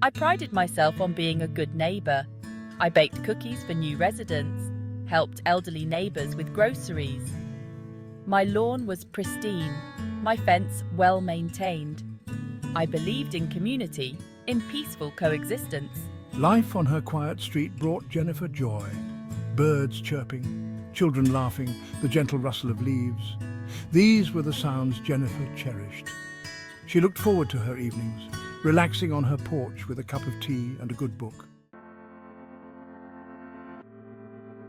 I prided myself on being a good neighbor. I baked cookies for new residents, helped elderly neighbors with groceries. My lawn was pristine, my fence well maintained. I believed in community, in peaceful coexistence. Life on her quiet street brought Jennifer joy. Birds chirping, children laughing, the gentle rustle of leaves. These were the sounds Jennifer cherished. She looked forward to her evenings, relaxing on her porch with a cup of tea and a good book.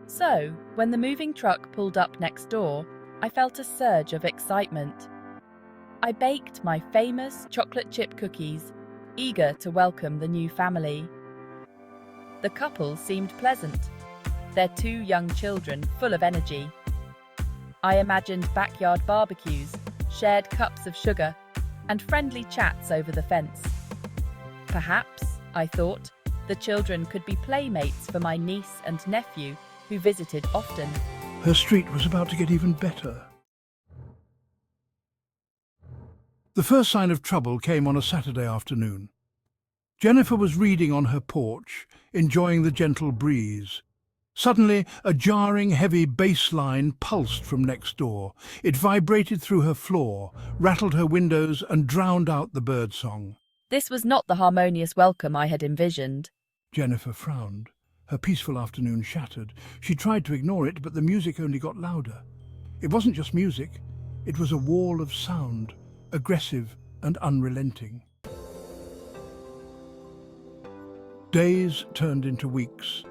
So, when the moving truck pulled up next door, I felt a surge of excitement. I baked my famous chocolate chip cookies, eager to welcome the new family. The couple seemed pleasant, their two young children full of energy. I imagined backyard barbecues, shared cups of sugar, and friendly chats over the fence. Perhaps, I thought, the children could be playmates for my niece and nephew, who visited often. Her street was about to get even better. The first sign of trouble came on a Saturday afternoon. Jennifer was reading on her porch, enjoying the gentle breeze. Suddenly, a jarring, heavy bass line pulsed from next door. It vibrated through her floor, rattled her windows, and drowned out the birdsong. This was not the harmonious welcome I had envisioned. Jennifer frowned. Her peaceful afternoon shattered. She tried to ignore it, but the music only got louder. It wasn't just music. It was a wall of sound, aggressive and unrelenting. Days turned into weeks,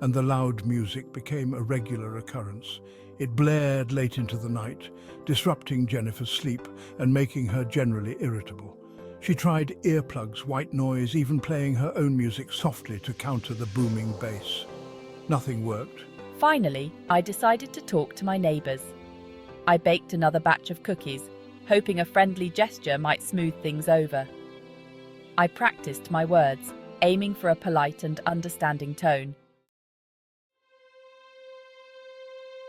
and the loud music became a regular occurrence. It blared late into the night, disrupting Jennifer's sleep and making her generally irritable. She tried earplugs, white noise, even playing her own music softly to counter the booming bass. Nothing worked. Finally, I decided to talk to my neighbors. I baked another batch of cookies, hoping a friendly gesture might smooth things over. I practiced my words, aiming for a polite and understanding tone.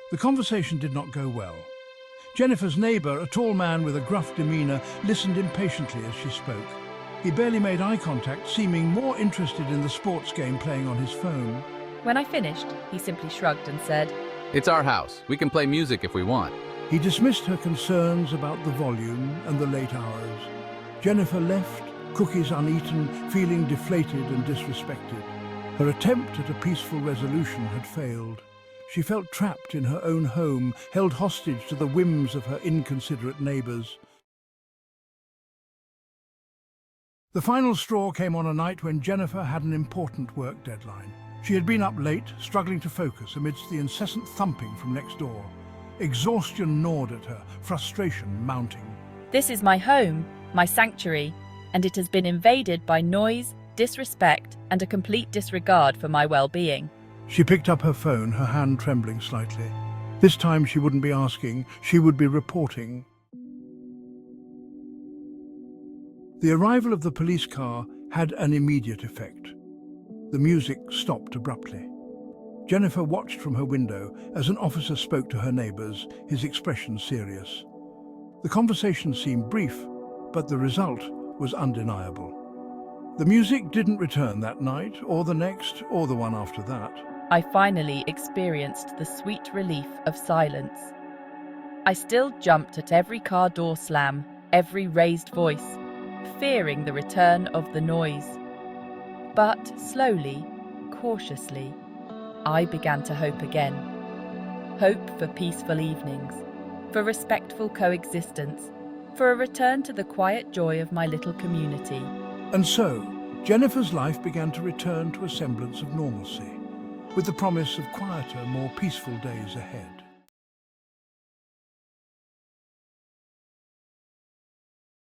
The conversation did not go well. Jennifer's neighbour, a tall man with a gruff demeanour, listened impatiently as she spoke. He barely made eye contact, seeming more interested in the sports game playing on his phone. When I finished, he simply shrugged and said, "It's our house. We can play music if we want." He dismissed her concerns about the volume and the late hours. Jennifer left, cookies uneaten, feeling deflated and disrespected. Her attempt at a peaceful resolution had failed. She felt trapped in her own home, held hostage to the whims of her inconsiderate neighbours. The final straw came on a night when Jennifer had an important work deadline. She had been up late, struggling to focus amidst the incessant thumping from next door. Exhaustion gnawed at her, frustration mounting. "This is my home, my sanctuary, and it has been invaded by noise, disrespect, and a complete disregard for my well-being." She picked up her phone, her hand trembling slightly. This time she wouldn't be asking, she would be reporting. The arrival of the police car had an immediate effect. The music stopped abruptly. Jennifer watched from her window as an officer spoke to her neighbours, his expression serious. The conversation seemed brief, but the result was undeniable. The music didn't return that night, or the next, or the one after that. I finally experienced the sweet relief of silence. I still jumped at every car door slam, every raised voice, fearing the return of the noise. But slowly, cautiously, I began to hope again. Hope for peaceful evenings, for respectful coexistence, for a return to the quiet joy of my little community. And so, Jennifer's life began to return to a semblance of normalcy, with the promise of quieter, more peaceful days ahead.